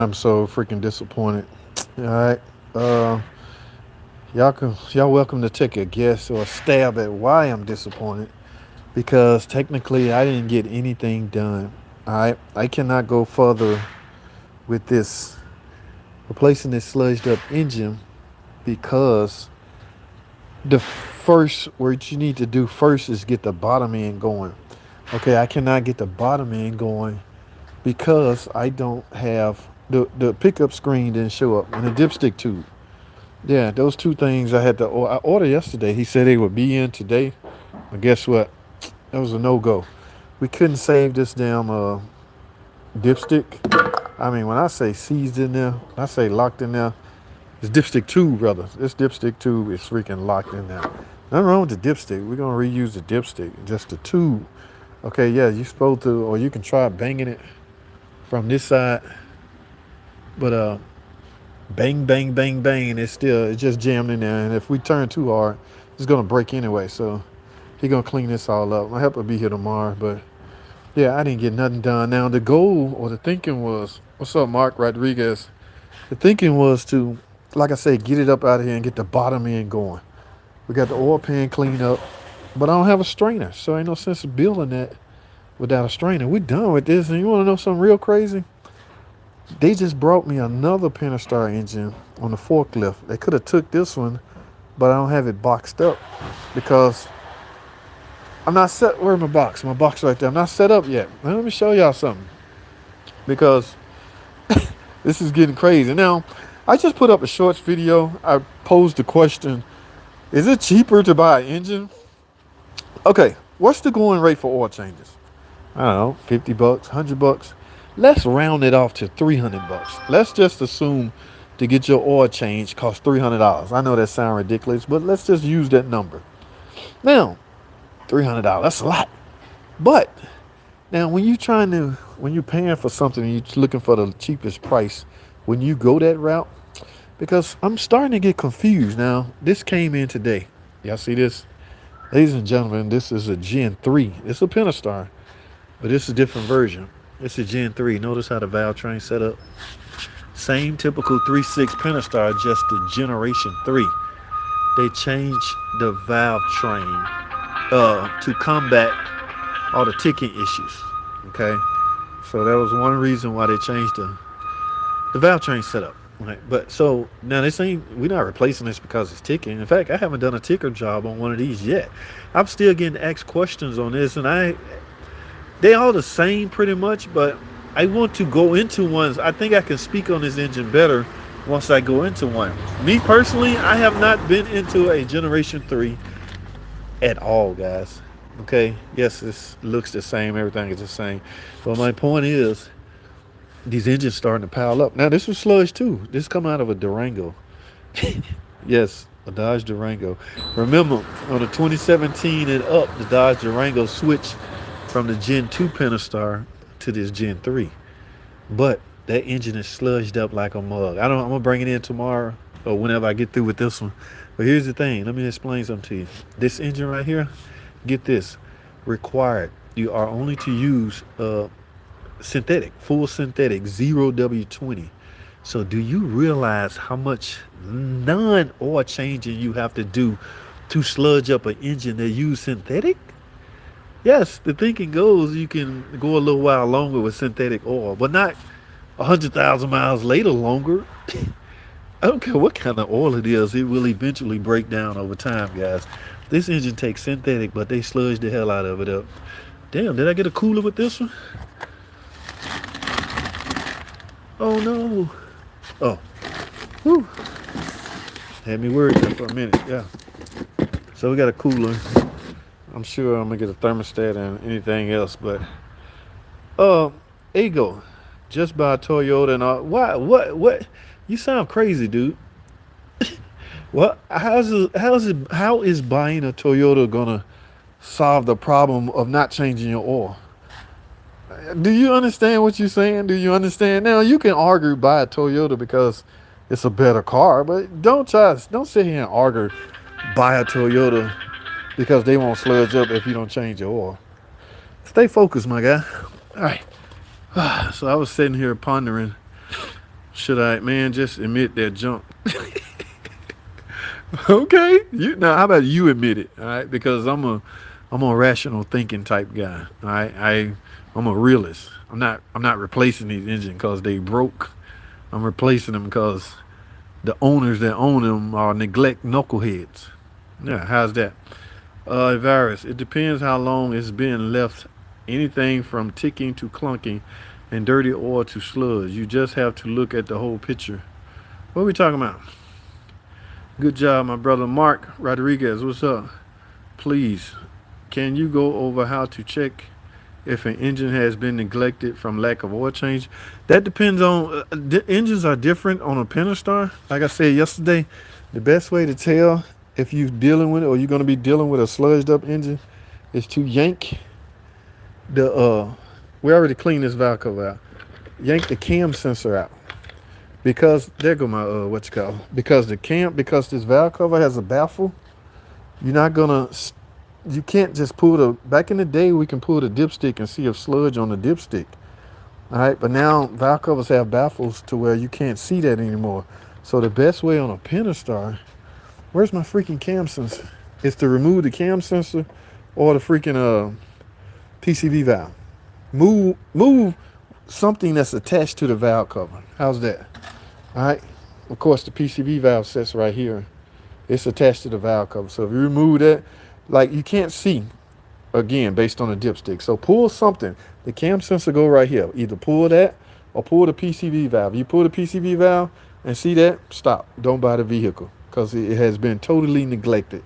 I'm so freaking disappointed. All right. Uh, y'all welcome to take a guess or a stab at why I'm disappointed because technically I didn't get anything done. All right. I cannot go further with this replacing this sludged up engine because the first what you need to do first is get the bottom end going. Okay, I cannot get the bottom end going because I don't have the pickup screen didn't show up and the dipstick tube. Yeah, those two things I had to I ordered yesterday. He said they would be in today, but guess what? That was a no go. We couldn't save this damn dipstick. I mean, when I say seized in there, when I say locked in there, it's dipstick tube, brother. This dipstick tube is freaking locked in there. Nothing wrong with the dipstick. We're gonna reuse the dipstick, just the tube. Okay, yeah, you supposed to, or you can try banging it from this side, but bang, bang, bang, bang, and it's just jammed in there. And if we turn too hard, it's gonna break anyway. So he gonna clean this all up. My help will be here tomorrow, but yeah, I didn't get nothing done. Now the goal or the thinking was, what's up, Mark Rodriguez? The thinking was to, like I said, get it up out of here and get the bottom end going. We got the oil pan cleaned up, but I don't have a strainer, so ain't no sense of building that without a strainer. We done with this, and you want to know something real crazy? They just brought me another Pentastar engine on the forklift. They could have took this one, but I don't have it boxed up because I'm not set. Where's my box? My box right there. I'm not set up yet. Now, let me show y'all something because this is getting crazy. Now, I just put up a shorts video. I posed the question, is it cheaper to buy an engine? Okay, what's the going rate for oil changes? I don't know, 50 bucks, 100 bucks. Let's round it off to 300 bucks. Let's just assume to get your oil change costs $300. I know that sounds ridiculous, but let's just use that number. Now, $300, that's a lot. But now when you're paying for something and you're looking for the cheapest price, when you go that route, because I'm starting to get confused now. This came in today. Y'all see this? Ladies and gentlemen, this is a Gen 3. It's a Pentastar, but it's a different version. It's a Gen 3. Notice how the valve train set up. Same typical 3.6 Pentastar, just the Generation 3. They changed the valve train to combat all the ticking issues. Okay? So that was one reason why they changed the valve train setup. Right. But so now this ain't, we're not replacing this because it's ticking. In fact, I haven't done a ticker job on one of these yet. I'm still getting asked questions on this, and they all the same pretty much, but I want to go into ones. I think I can speak on this engine better once I go into one. Me personally, I have not been into a Generation 3 at all, guys. Okay, yes, this looks the same, everything is the same. But my point is, these engines starting to pile up. Now this was sludge too. This come out of a Durango. Yes, a Dodge Durango. Remember, on the 2017 and up, the Dodge Durango switched from the Gen 2 Pentastar to this Gen 3. But that engine is sludged up like a mug. I'm gonna bring it in tomorrow or whenever I get through with this one. But here's the thing. Let me explain something to you. This engine right here, get this, required. You are only to use synthetic, full synthetic, 0W20. So do you realize how much non-oil changing you have to do to sludge up an engine that use synthetic? Yes, the thinking goes you can go a little while longer with synthetic oil, but not 100,000 miles later longer. I don't care what kind of oil it is, it will eventually break down over time, guys. This engine takes synthetic, but they sludge the hell out of it up. Damn, did I get a cooler with this one? Oh no. Oh. Whew. Had me worried there for a minute, yeah. So we got a cooler. I'm sure I'm gonna get a thermostat and anything else, but Ego, just buy a Toyota and all. Why? What? You sound crazy, dude. What? How is buying a Toyota gonna solve the problem of not changing your oil? Do you understand what you're saying? Do you understand? Now you can argue buy a Toyota because it's a better car, but don't sit here and argue buy a Toyota because they won't sludge up if you don't change your oil. Stay focused, my guy. All right. So I was sitting here pondering Should I, man, just admit that junk? Okay. You now, how about you admit it? All right, because I'm a rational thinking type guy. All right, I'm a realist. I'm not replacing these engines because they broke. I'm replacing them because the owners that own them are neglect knuckleheads. Yeah, how's that? Virus. It depends how long it's been left. Anything from ticking to clunking, and dirty oil to sludge. You just have to look at the whole picture. What are we talking about? Good job, my brother Mark Rodriguez. What's up? Please, can you go over how to check if an engine has been neglected from lack of oil change? That depends on engines are different on a Pentastar. Like I said yesterday, the best way to tell if you're dealing with it or you're going to be dealing with a sludged up engine is to yank the we already cleaned this valve cover out. Yank the cam sensor out because there go my what you call, because this valve cover has a baffle. You're not gonna you can't just pull the, back in the day we can pull the dipstick and see if sludge on the dipstick. All right, but now valve covers have baffles to where you can't see that anymore. So the best way on a Pentastar, where's my freaking cam sensor, is to remove the cam sensor or the freaking PCV valve. Move something that's attached to the valve cover. How's that? All right. Of course, the PCV valve sits right here. It's attached to the valve cover. So if you remove that, like you can't see again based on the dipstick. So pull something. The cam sensor go right here. Either pull that or pull the PCV valve. You pull the PCV valve and see that, stop. Don't buy the vehicle because it has been totally neglected.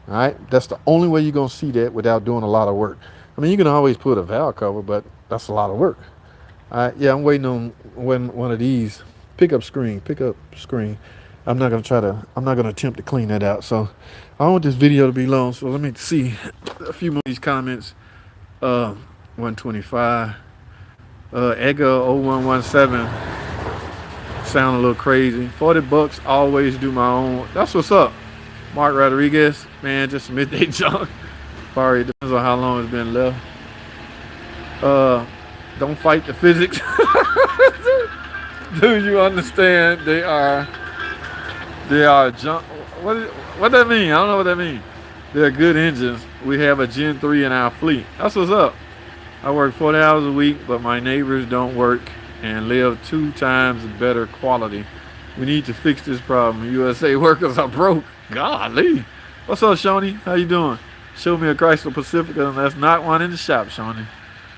All right. That's the only way you're gonna see that without doing a lot of work. I mean, you can always put a valve cover, but that's a lot of work. All right. Yeah, I'm waiting on one of these pickup screen. I'm not gonna attempt to clean that out. So I don't want this video to be long. So let me see a few more of these comments. 125. Edgar 0117 sound a little crazy. $40. Always do my own. That's what's up. Mark Rodriguez, man, just midday junk. Sorry, it depends on how long it's been left. Don't fight the physics. Do you understand? They are junk. What that mean? I don't know what that means. They're good engines. We have a Gen 3 in our fleet. That's what's up. I work 40 hours a week, but my neighbors don't work and live 2 times better quality. We need to fix this problem. USA workers are broke. Golly. What's up, Shawnee? How you doing? Show me a Chrysler Pacifica, and that's not one in the shop, Shawnee.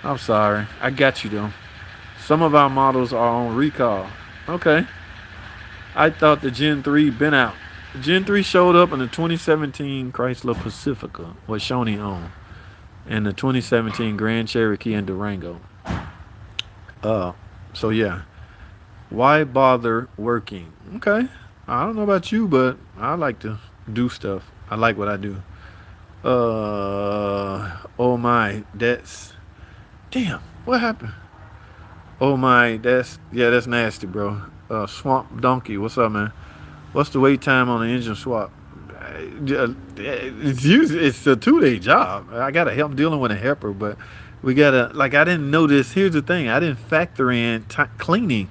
I'm sorry. I got you, though. Some of our models are on recall. Okay. I thought the Gen 3 been out. Gen 3 showed up in the 2017 Chrysler Pacifica, what Shawnee owned, and the 2017 Grand Cherokee and Durango. So yeah. Why bother working? Okay. I don't know about you, but I like to do stuff. I like what I do. Oh my, that's damn. What happened? Oh my, that's nasty, bro. Swamp Donkey, what's up, man? What's the wait time on the engine swap? It's a 2-day job. I gotta help dealing with a helper, but we gotta, like, I didn't know this. Here's the thing: I didn't factor in cleaning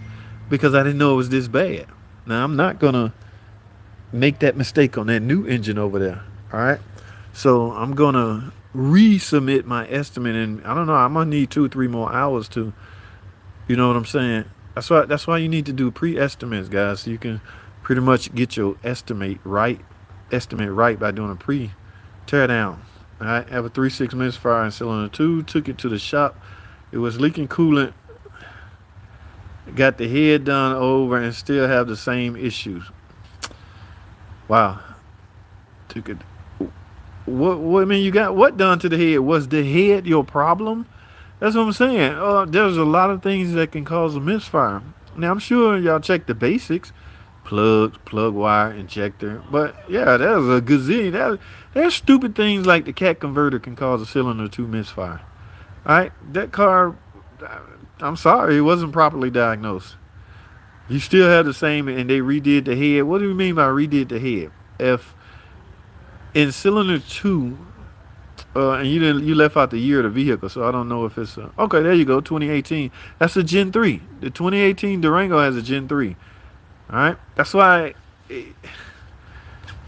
because I didn't know it was this bad. Now I'm not gonna make that mistake on that new engine over there. All right, so I'm gonna resubmit my estimate, and I don't know. I'm gonna need 2 or 3 more hours to, you know what I'm saying? That's why you need to do pre-estimates, guys. So you can pretty much get your estimate right by doing a pre-tear down. All right, have a 3.6 misfire in cylinder 2. Took it to the shop. It was leaking coolant. Got the head done over and still have the same issues. Wow. Took it. What I mean, you got what done to the head? Was the head your problem? That's what I'm saying. There's a lot of things that can cause a misfire. Now I'm sure y'all check the basics: plugs, plug wire, injector. But yeah, there's a gazillion. There's stupid things like the cat converter can cause a cylinder 2 misfire. All right, that car. I'm sorry, it wasn't properly diagnosed. You still have the same, and they redid the head. What do you mean by redid the head? If in cylinder 2, And you left out the year of the vehicle, so I don't know if it's okay. There you go, 2018. That's a Gen 3. The 2018 Durango has a Gen 3. All right, that's why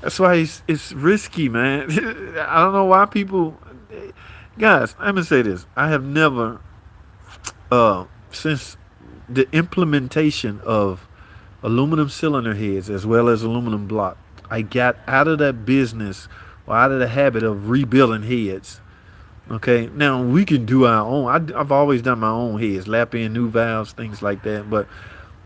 it's risky, man. I don't know why people, guys. I'm gonna say this. I have never, since the implementation of aluminum cylinder heads as well as aluminum block, I got out of that business or out of the habit of rebuilding heads. Okay, now we can do our own. I've always done my own heads, lap in new valves, things like that. But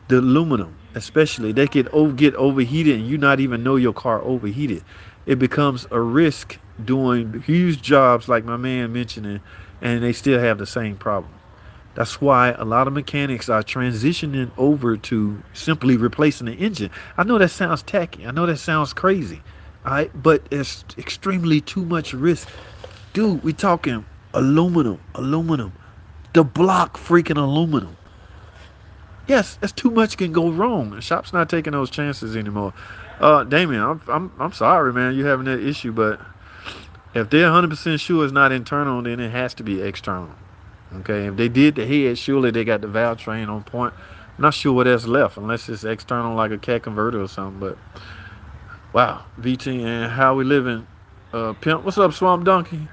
the aluminum, especially, they could get overheated, and you not even know your car overheated. It becomes a risk doing huge jobs like my man mentioning, and they still have the same problem. That's why a lot of mechanics are transitioning over to simply replacing the engine. I know that sounds tacky. I know that sounds crazy. All right, but it's extremely too much risk. Dude, we talking aluminum. The block freaking aluminum. Yes, that's too much can go wrong. The shop's not taking those chances anymore. Damien, I'm sorry, man, you having that issue, but if they're 100% sure it's not internal, then it has to be external. Okay, if they did the head, surely they got the valve train on point. I'm not sure what else left, unless it's external like a cat converter or something. But wow, VT and how we living. Pimp, what's up, Swamp Donkey?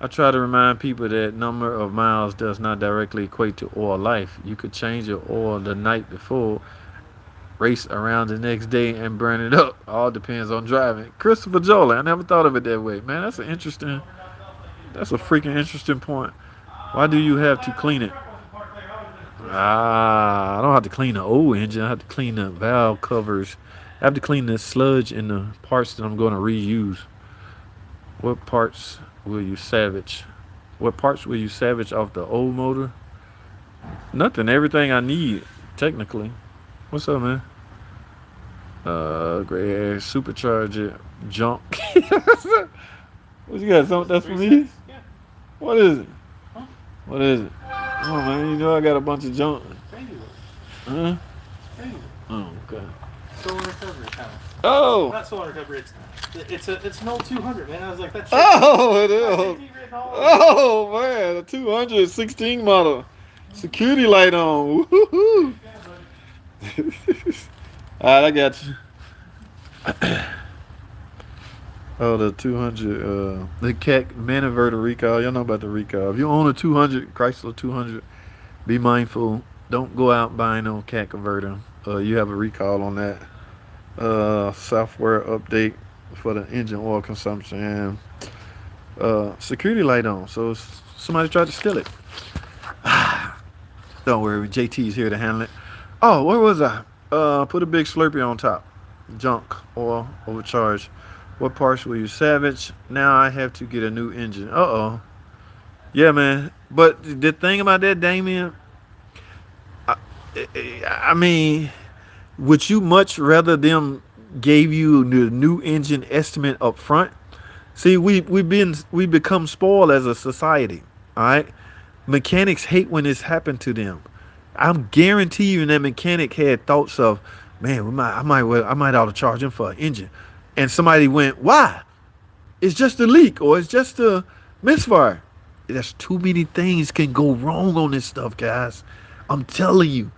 I try to remind people that number of miles does not directly equate to oil life. You could change your oil the night before, race around the next day, and burn it up. All depends on driving. Christopher Jolie, I never thought of it that way. Man, that's a freaking interesting point. Why do you have to clean it? I don't have to clean the old engine. I have to clean the valve covers. I have to clean the sludge in the parts that I'm going to reuse. What parts will you salvage? What parts will you salvage off the old motor? Nothing. Everything I need, technically. What's up, man? Gray hair, supercharger, junk. What you got? Something that's for me? Yeah. What is it? Huh? What is it? Come on, man. You know I got a bunch of junk. Huh? Oh, okay. Solar recovery panel. Oh! Not solar recovery. It's an old 200, man. I was like, that's. Oh, it is. Oh, man. A 216 model. Security light on. Woo-hoo-hoo. All right, I got you. Oh, the 200, the CAC man inverter recall. Y'all know about the recall. If you own a 200, Chrysler 200, be mindful. Don't go out buying no CAC converter. You have a recall on that. Software update for the engine oil consumption. And security light on. So somebody tried to steal it. Don't worry, JT's here to handle it. Oh, where was I? Put a big Slurpee on top. Junk, oil, overcharged. What parts will you salvage? Now I have to get a new engine. Uh-oh. Yeah, man. But the thing about that, Damien, I mean, would you much rather them gave you the new engine estimate up front? See, we become spoiled as a society. All right. Mechanics hate when this happened to them. I'm guarantee you that mechanic had thoughts of, man, I might ought to charge him for an engine. And somebody went, why? It's just a leak or it's just a misfire. There's too many things can go wrong on this stuff, guys. I'm telling you,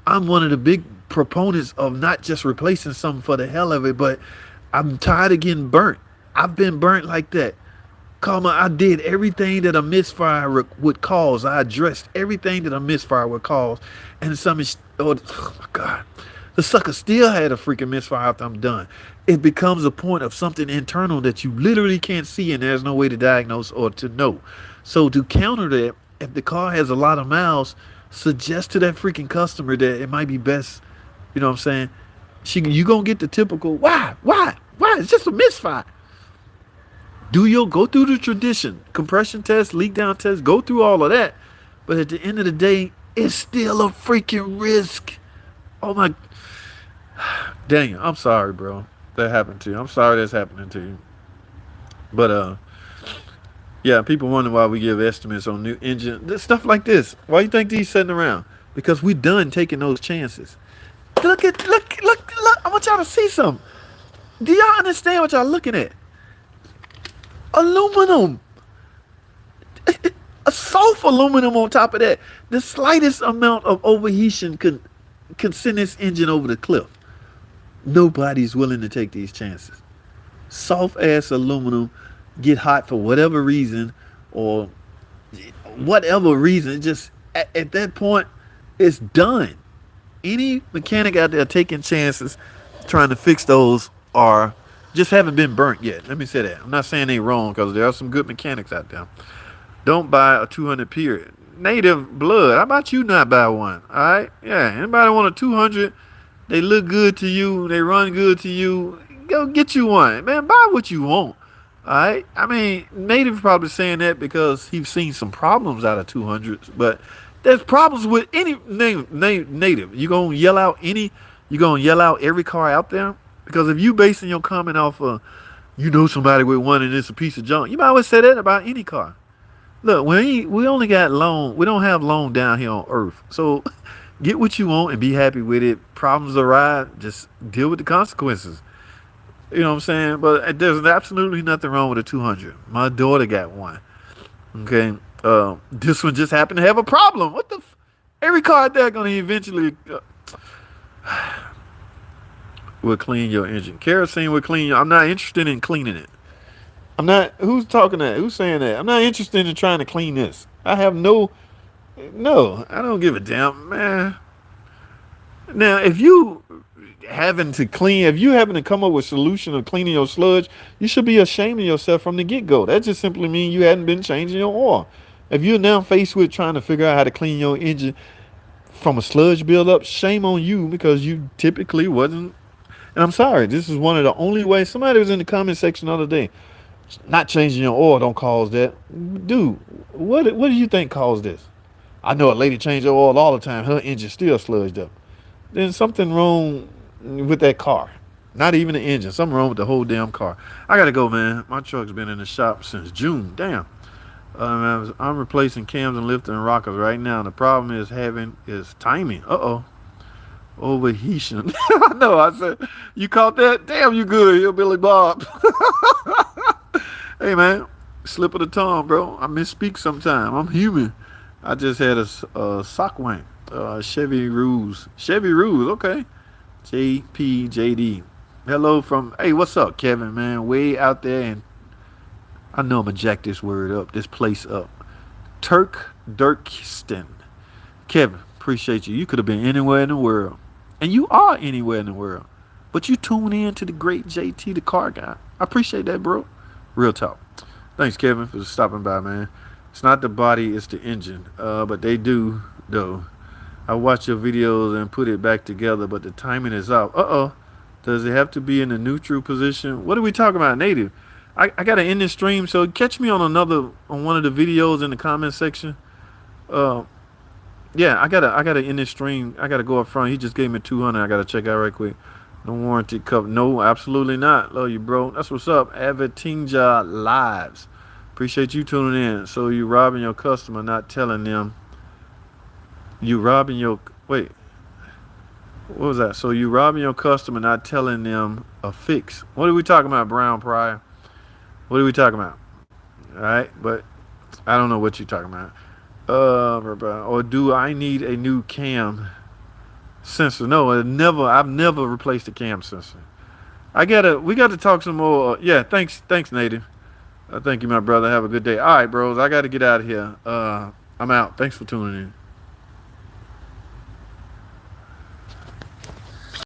I'm one of the big proponents of not just replacing something for the hell of it, but I'm tired of getting burnt. I've been burnt like that. I did everything that a misfire would cause. I addressed everything that a misfire would cause. And oh my God, the sucker still had a freaking misfire after I'm done. It becomes a point of something internal that you literally can't see and there's no way to diagnose or to know. So to counter that, if the car has a lot of miles, suggest to that freaking customer that it might be best, you know what I'm saying? You gonna get the typical, why? It's just a misfire. Go through the tradition, compression test, leak down test, go through all of that. But at the end of the day, it's still a freaking risk. Oh my, dang it, I'm sorry, bro. That happened to you. I'm sorry that's happening to you. But yeah, people wonder why we give estimates on new engine, stuff like this. Why you think these sitting around? Because we done taking those chances. Look! I want y'all to see something. Do y'all understand what y'all looking at? Aluminum. A soft aluminum on top of that. The slightest amount of overheating can send this engine over the cliff. Nobody's willing to take these chances. Soft ass aluminum get hot for whatever reason, or whatever reason, just at that point, it's done. Any mechanic out there taking chances trying to fix those are just haven't been burnt yet. Let me say that. I'm not saying they wrong because there are some good mechanics out there. Don't buy a 200 period. Native blood. How about you not buy one? All right? Yeah. Anybody want a 200? They look good to you. They run good to you. Go get you one. Man, buy what you want. All right? I mean, Native probably saying that because he's seen some problems out of 200s, but there's problems with any Native. You going to yell out every car out there? Because if you basing your comment off of, you know somebody with one and it's a piece of junk, you might always say that about any car. Look, we only got loan. We don't have loan down here on Earth. So get what you want and be happy with it. Problems arise, just deal with the consequences. You know what I'm saying? But there's absolutely nothing wrong with a 200. My daughter got one. Okay. This one just happened to have a problem. What the? Every car out there gonna eventually will clean your engine. Kerosene will clean your. I'm not interested in cleaning it. I'm not. Who's talking that? Who's saying that? I'm not interested in trying to clean this. I have no. No, I don't give a damn, man. Now, if you having to come up with a solution of cleaning your sludge, you should be ashamed of yourself from the get go. That just simply means you hadn't been changing your oil. If you're now faced with trying to figure out how to clean your engine from a sludge buildup, shame on you because you typically wasn't. And I'm sorry, this is one of the only ways. Somebody was in the comment section the other day. Not changing your oil don't cause that. Dude, what do you think caused this? I know a lady changed her oil all the time. Her engine still sludged up. Then something wrong with that car. Not even the engine. Something wrong with the whole damn car. I gotta go, man. My truck's been in the shop since June. Damn. I'm replacing cams and lifting rockers right now. The problem is timing. Overheating. I know. I said you caught that. Damn, you good, Hillbilly Bob. Hey, man. Slip of the tongue, bro. I misspeak sometime. I'm human. I just had a sock wank. Chevy Ruse. Chevy Ruse, okay. JPJD. Hello from, hey, what's up, Kevin, man? Way out there, and I know I'm going to jack this word up, this place up. Dirkston. Kevin, appreciate you. You could have been anywhere in the world. And you are anywhere in the world. But you tune in to the great JT, the car guy. I appreciate that, bro. Real talk. Thanks, Kevin, for stopping by, man. It's not the body, it's the engine. But they do, though. I watch your videos and put it back together, but the timing is off. Does it have to be in the neutral position? What are we talking about, Native? I got to end this stream, so catch me on one of the videos in the comment section. Yeah, I gotta end this stream. I gotta go up front. He just gave me 200. I gotta check out right quick. No warranty cover. No, absolutely not. Love you, bro. That's what's up. Avatinja Lives. Appreciate you tuning in. So you robbing your customer, not telling them. You robbing your wait. What was that? So you robbing your customer, not telling them a fix. What are we talking about, Brown Pryor? What are we talking about? All right, but I don't know what you're talking about. Or do I need a new cam sensor? No, I've never replaced a cam sensor. We gotta talk some more. Yeah, thanks, Native. Thank you, my brother. Have a good day. All right, bros. I gotta get out of here. I'm out. Thanks for tuning in.